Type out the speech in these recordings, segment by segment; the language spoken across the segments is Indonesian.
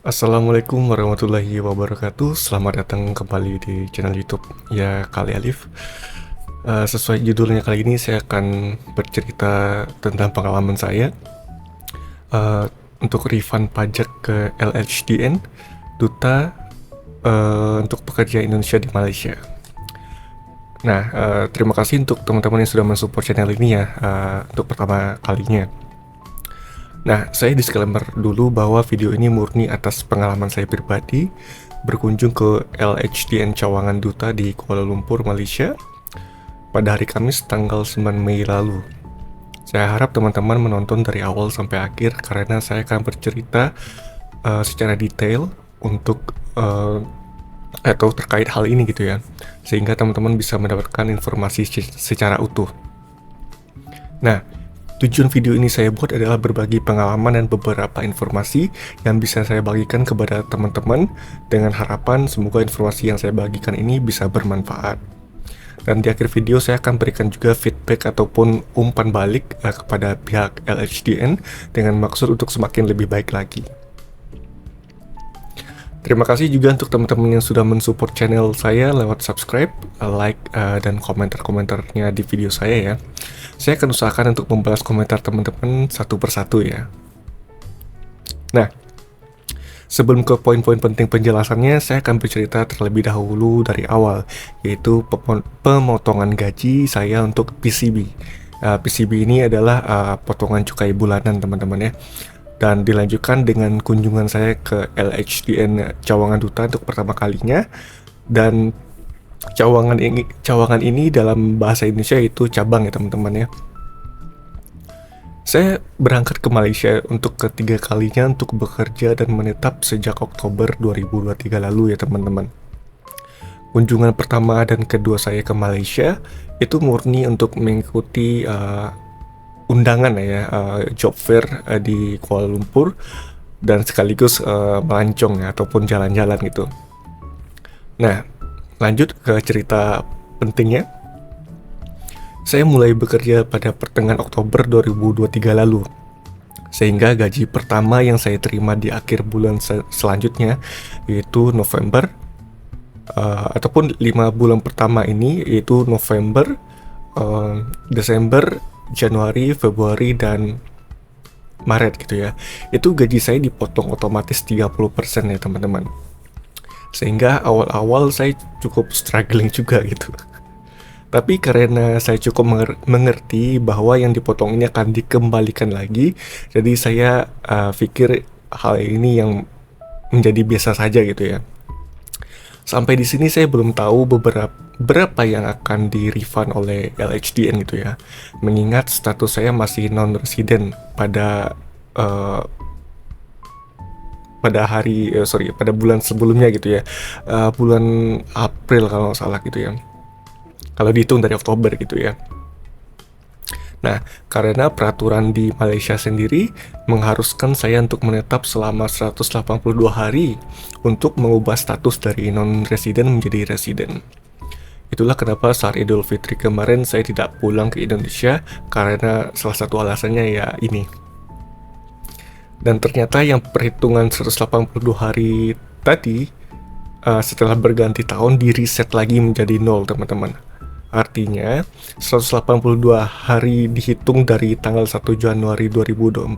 Assalamualaikum warahmatullahi wabarakatuh. Selamat datang kembali di channel YouTube ya Kali Alif. Sesuai judulnya kali ini saya akan bercerita tentang pengalaman saya uh, untuk refund pajak ke LHDN, Duta untuk pekerja Indonesia di Malaysia. Nah, terima kasih untuk teman-teman yang sudah mensupport channel ini ya untuk pertama kalinya. Nah, saya disclaimer dulu bahwa video ini murni atas pengalaman saya pribadi berkunjung ke LHDN Cawangan Duta di Kuala Lumpur, Malaysia pada hari Kamis tanggal 9 Mei lalu. Saya harap teman-teman menonton dari awal sampai akhir karena saya akan bercerita secara detail untuk atau terkait hal ini gitu ya, sehingga teman-teman bisa mendapatkan informasi secara utuh. Nah, tujuan video ini saya buat adalah berbagi pengalaman dan beberapa informasi yang bisa saya bagikan kepada teman-teman dengan harapan semoga informasi yang saya bagikan ini bisa bermanfaat. Dan di akhir video saya akan berikan juga feedback ataupun umpan balik kepada pihak LHDN dengan maksud untuk semakin lebih baik lagi. Terima kasih juga untuk teman-teman yang sudah mensupport channel saya lewat subscribe, like, dan komentar-komentarnya di video saya ya. Saya akan usahakan untuk membalas komentar teman-teman satu persatu ya. Nah, sebelum ke poin-poin penting penjelasannya, saya akan bercerita terlebih dahulu dari awal, yaitu pemotongan gaji saya untuk PCB. PCB ini adalah potongan cukai bulanan teman-teman ya. Dan dilanjutkan dengan kunjungan saya ke LHDN Cawangan Duta untuk pertama kalinya. Dan cawangan ini dalam bahasa Indonesia itu cabang ya teman-teman ya. Saya berangkat ke Malaysia untuk ketiga kalinya untuk bekerja dan menetap sejak Oktober 2023 lalu ya teman-teman. Kunjungan pertama dan kedua saya ke Malaysia itu murni untuk mengikuti undangan ya, job fair di Kuala Lumpur dan sekaligus melancong ya ataupun jalan-jalan gitu. Nah, lanjut ke cerita pentingnya. Saya mulai bekerja pada pertengahan Oktober 2023 lalu. Sehingga gaji pertama yang saya terima di akhir bulan selanjutnya yaitu November ataupun 5 bulan pertama ini yaitu November, Desember, Januari, Februari, dan Maret gitu ya. Itu gaji saya dipotong otomatis 30% ya teman-teman. Sehingga awal-awal saya cukup struggling juga gitu. Tapi karena saya cukup mengerti bahwa yang dipotong ini akan dikembalikan lagi, jadi saya pikir hal ini yang menjadi biasa saja gitu ya. Sampai di sini saya belum tahu berapa yang akan di-refund oleh LHDN gitu ya. Mengingat status saya masih non-resident pada pada bulan sebelumnya gitu ya. Bulan April kalau nggak salah gitu ya. Kalau dihitung dari Oktober gitu ya. Nah, karena peraturan di Malaysia sendiri mengharuskan saya untuk menetap selama 182 hari untuk mengubah status dari non-resident menjadi resident. Itulah kenapa saat Idul Fitri kemarin saya tidak pulang ke Indonesia karena salah satu alasannya ya ini. Dan ternyata yang perhitungan 182 hari tadi setelah berganti tahun di reset lagi menjadi 0 teman-teman. Artinya 182 hari dihitung dari tanggal 1 Januari 2024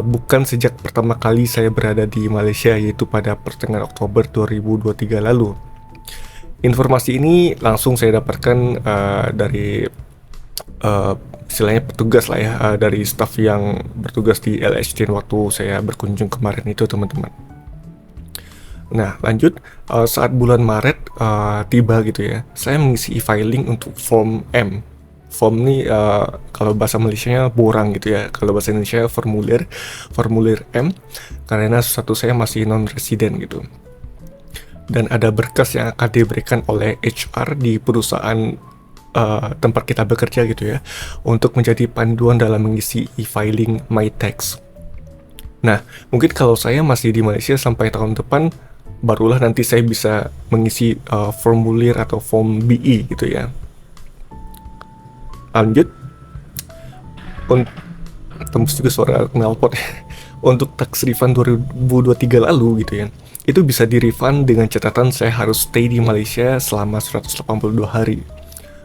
bukan sejak pertama kali saya berada di Malaysia yaitu pada pertengahan Oktober 2023 lalu. Informasi ini langsung saya dapatkan dari istilahnya petugas lah ya, dari staf yang bertugas di LHDN waktu saya berkunjung kemarin itu teman-teman. Nah lanjut, saat bulan Maret tiba gitu ya, saya mengisi e-filing untuk form M. Form ini kalau bahasa Malaysianya borang gitu ya, kalau bahasa Indonesia formulir M, karena status saya masih non-resident gitu. Dan ada berkas yang akan diberikan oleh HR di perusahaan tempat kita bekerja gitu ya, untuk menjadi panduan dalam mengisi e-filing MyTax. Nah, mungkin kalau saya masih di Malaysia sampai tahun depan, barulah nanti saya bisa mengisi formulir atau form BE gitu ya. Lanjut, tembus juga suara knalpot. Untuk tax refund 2023 lalu gitu ya, itu bisa di refund dengan catatan saya harus stay di Malaysia selama 182 hari.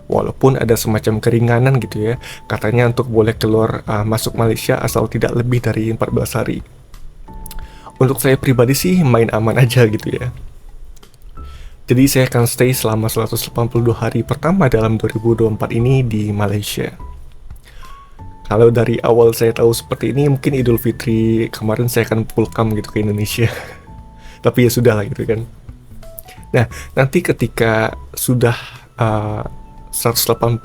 Walaupun ada semacam keringanan gitu ya, katanya untuk boleh keluar masuk Malaysia asal tidak lebih dari 14 hari. Untuk saya pribadi sih main aman aja gitu ya. Jadi saya akan stay selama 182 hari pertama dalam 2024 ini di Malaysia. Kalau dari awal saya tahu seperti ini, mungkin Idul Fitri kemarin saya akan pulkam gitu ke Indonesia. Tapi ya sudah lah gitu kan. Nah, nanti ketika sudah 182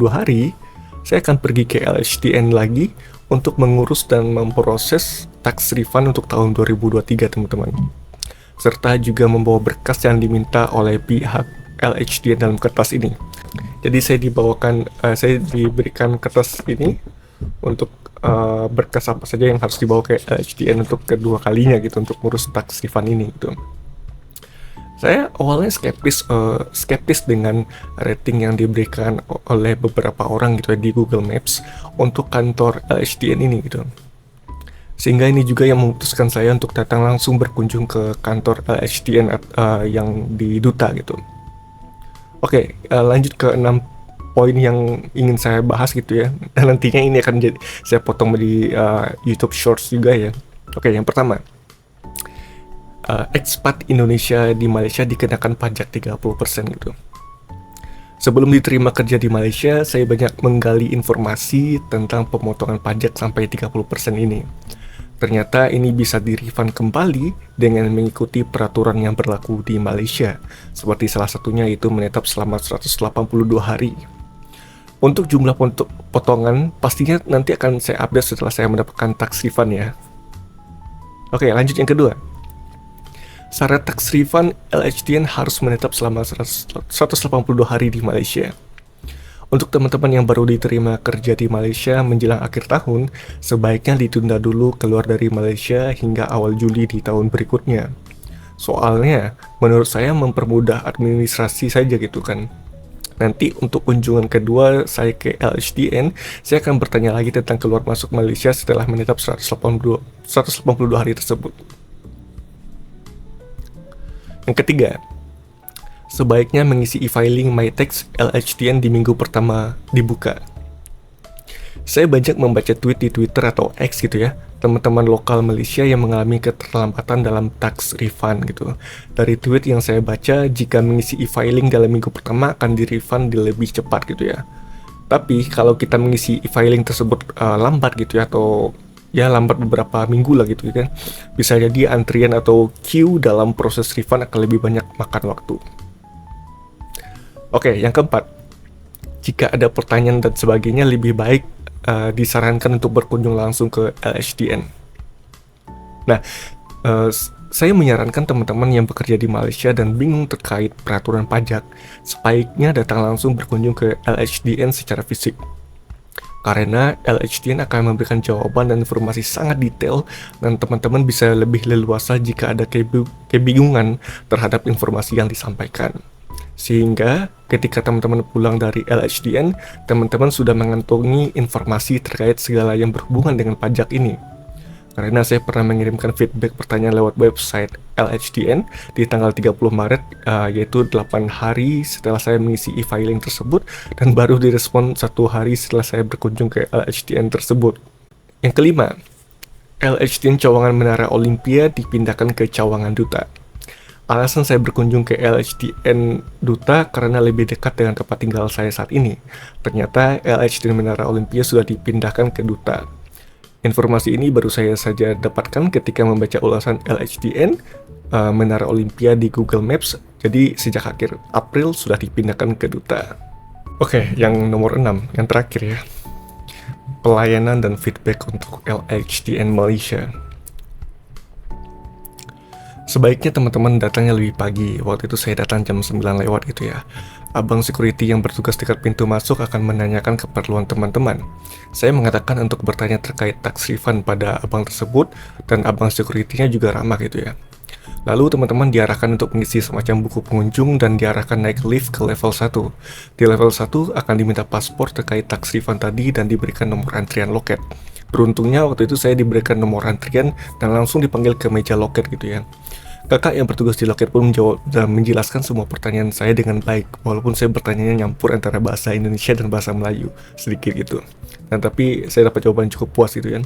hari, saya akan pergi ke LHDN lagi untuk mengurus dan memproses tax refund untuk tahun 2023, teman-teman. Serta juga membawa berkas yang diminta oleh pihak LHDN dalam kertas ini. Jadi saya diberikan kertas ini untuk berkas apa saja yang harus dibawa ke LHDN untuk kedua kalinya gitu, untuk ngurus tax refund ini gitu. Saya awalnya skeptis dengan rating yang diberikan oleh beberapa orang gitu ya di Google Maps untuk kantor LHDN ini gitu. Sehingga ini juga yang memutuskan saya untuk datang langsung berkunjung ke kantor LHDN yang di Duta gitu. Oke, lanjut ke 6 poin yang ingin saya bahas gitu ya. Dan nantinya ini akan saya potong di YouTube Shorts juga ya. Oke, yang pertama, expat Indonesia di Malaysia dikenakan pajak 30% gitu. Sebelum diterima kerja di Malaysia, saya banyak menggali informasi tentang pemotongan pajak sampai 30% ini. Ternyata ini bisa di-refund kembali dengan mengikuti peraturan yang berlaku di Malaysia, seperti salah satunya itu menetap selama 182 hari. Untuk jumlah potongan, pastinya nanti akan saya update setelah saya mendapatkan tax refund ya. Oke, lanjut yang kedua. Syarat tax refund, LHDN harus menetap selama 182 hari di Malaysia. Untuk teman-teman yang baru diterima kerja di Malaysia menjelang akhir tahun, sebaiknya ditunda dulu keluar dari Malaysia hingga awal Juli di tahun berikutnya. Soalnya, menurut saya mempermudah administrasi saja gitu kan. Nanti untuk kunjungan kedua saya ke LHDN, saya akan bertanya lagi tentang keluar masuk Malaysia setelah menetap 182 hari tersebut. Yang ketiga, sebaiknya mengisi e-filing MyTax LHDN di minggu pertama dibuka. Saya banyak membaca tweet di Twitter atau X gitu ya, teman-teman lokal Malaysia yang mengalami keterlambatan dalam tax refund gitu. Dari tweet yang saya baca, jika mengisi e-filing dalam minggu pertama akan di-refund lebih cepat gitu ya. Tapi kalau kita mengisi e-filing tersebut lambat gitu ya, atau ya lambat beberapa minggu lah gitu kan, bisa jadi antrian atau queue dalam proses refund akan lebih banyak makan waktu. Oke, yang keempat, jika ada pertanyaan dan sebagainya, lebih baik disarankan untuk berkunjung langsung ke LHDN. Nah, saya menyarankan teman-teman yang bekerja di Malaysia dan bingung terkait peraturan pajak, sebaiknya datang langsung berkunjung ke LHDN secara fisik. Karena LHDN akan memberikan jawaban dan informasi sangat detail, dan teman-teman bisa lebih leluasa jika ada kebingungan terhadap informasi yang disampaikan. Sehingga ketika teman-teman pulang dari LHDN, teman-teman sudah mengantongi informasi terkait segala yang berhubungan dengan pajak ini. Karena saya pernah mengirimkan feedback pertanyaan lewat website LHDN di tanggal 30 Maret, yaitu 8 hari setelah saya mengisi e-filing tersebut, dan baru direspon 1 hari setelah saya berkunjung ke LHDN tersebut. Yang kelima, LHDN Cawangan Menara Olimpia dipindahkan ke Cawangan Duta. Alasan saya berkunjung ke LHDN Duta karena lebih dekat dengan tempat tinggal saya saat ini. Ternyata LHDN Menara Olimpia sudah dipindahkan ke Duta. Informasi ini baru saya saja dapatkan ketika membaca ulasan LHDN Menara Olimpia di Google Maps. Jadi sejak akhir April sudah dipindahkan ke Duta. Oke, yang nomor 6, yang terakhir ya. Pelayanan dan feedback untuk LHDN Malaysia. Sebaiknya teman-teman datangnya lebih pagi. Waktu itu saya datang jam 9 lewat gitu ya. Abang security yang bertugas dekat pintu masuk akan menanyakan keperluan teman-teman. Saya mengatakan untuk bertanya terkait tax refund pada abang tersebut, dan abang security-nya juga ramah gitu ya. Lalu teman-teman diarahkan untuk mengisi semacam buku pengunjung dan diarahkan naik lift ke level 1. Di level 1 akan diminta paspor terkait tax refund tadi dan diberikan nomor antrian loket. Beruntungnya waktu itu saya diberikan nomor antrian dan langsung dipanggil ke meja loket gitu ya. Kakak yang bertugas di loket pun menjawab dan menjelaskan semua pertanyaan saya dengan baik, walaupun saya bertanyanya nyampur antara bahasa Indonesia dan bahasa Melayu sedikit gitu. Dan tapi saya dapat jawaban cukup puas gitu kan.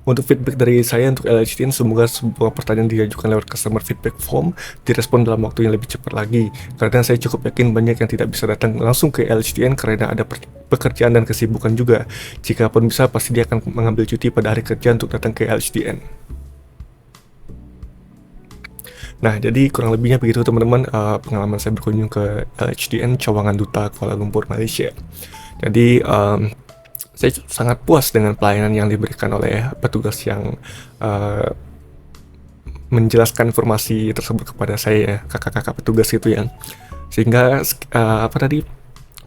Untuk feedback dari saya untuk LHDN, semoga semua pertanyaan diajukan lewat customer feedback form direspon dalam waktu yang lebih cepat lagi. Karena saya cukup yakin banyak yang tidak bisa datang langsung ke LHDN karena ada pekerjaan dan kesibukan juga. Jika pun bisa, pasti dia akan mengambil cuti pada hari kerja untuk datang ke LHDN. Nah, jadi kurang lebihnya begitu teman-teman, pengalaman saya berkunjung ke LHDN Cawangan Duta Kuala Lumpur, Malaysia. Jadi saya sangat puas dengan pelayanan yang diberikan oleh petugas yang menjelaskan informasi tersebut kepada saya, kakak-kakak petugas itu ya. Sehingga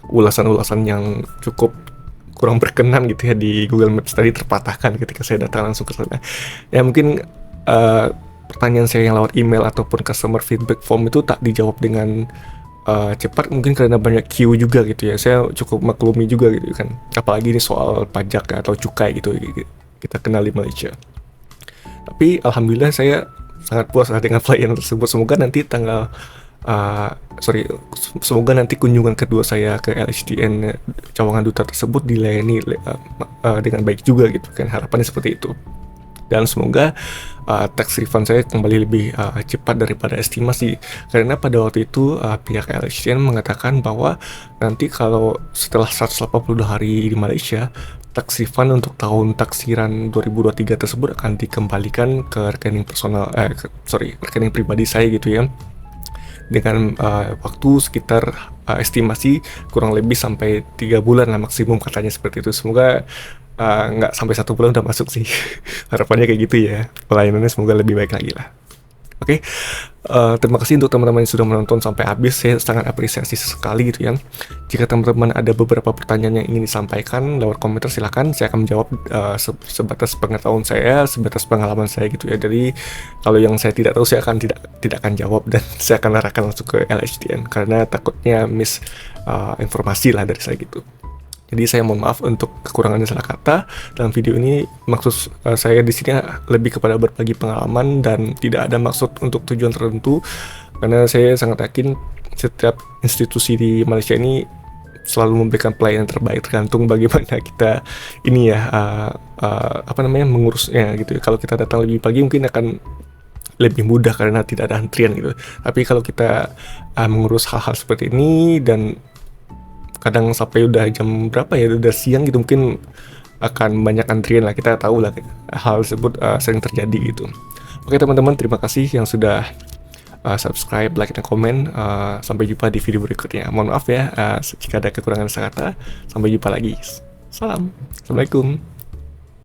ulasan-ulasan yang cukup kurang berkenan gitu ya di Google Maps tadi terpatahkan ketika saya datang langsung ke sana. Ya mungkin pertanyaan saya yang lewat email ataupun customer feedback form itu tak dijawab dengan cepat, mungkin karena banyak queue juga gitu ya. Saya cukup maklumi juga gitu kan, apalagi ini soal pajak atau cukai gitu kita kenal di Malaysia. Tapi alhamdulillah saya sangat puas dengan pelayanan tersebut. Semoga nanti kunjungan kedua saya ke LHDN Cawangan Duta tersebut dilayani dengan baik juga gitu kan, harapannya seperti itu. Dan semoga tax refund saya kembali lebih cepat daripada estimasi, karena pada waktu itu pihak LHDN mengatakan bahwa nanti kalau setelah 182 hari di Malaysia, tax refund untuk tahun taksiran 2023 tersebut akan dikembalikan ke rekening pribadi saya gitu ya, dengan waktu sekitar estimasi kurang lebih sampai 3 bulan lah maksimum katanya seperti itu. Semoga nggak sampai 1 bulan udah masuk sih. Harapannya kayak gitu ya, pelayanannya semoga lebih baik lagi lah. Oke, terima kasih untuk teman-teman yang sudah menonton sampai habis. Saya sangat apresiasi sekali gitu ya. Jika teman-teman ada beberapa pertanyaan yang ingin disampaikan lewat komentar, silakan. Saya akan menjawab sebatas pengetahuan saya, sebatas pengalaman saya gitu ya. Jadi kalau yang saya tidak tahu, saya akan tidak akan jawab, dan saya akan arahkan langsung ke LHDN karena takutnya miss informasi lah dari saya gitu. Jadi saya mohon maaf untuk kekurangan salah kata dalam video ini. Maksud saya di sini lebih kepada berbagi pengalaman dan tidak ada maksud untuk tujuan tertentu, karena saya sangat yakin setiap institusi di Malaysia ini selalu memberikan pelayanan terbaik, tergantung bagaimana kita ini ya mengurusnya gitu. Kalau kita datang lebih pagi mungkin akan lebih mudah karena tidak ada antrian gitu. Tapi kalau kita mengurus hal-hal seperti ini dan kadang sampai udah jam berapa ya, udah siang gitu, mungkin akan banyak antrian lah. Kita tahu lah hal tersebut sering terjadi gitu. Oke teman-teman, terima kasih yang sudah subscribe, like, dan komen. Sampai jumpa di video berikutnya. Mohon maaf ya jika ada kekurangan kata. Sampai jumpa lagi. Salam. Assalamualaikum.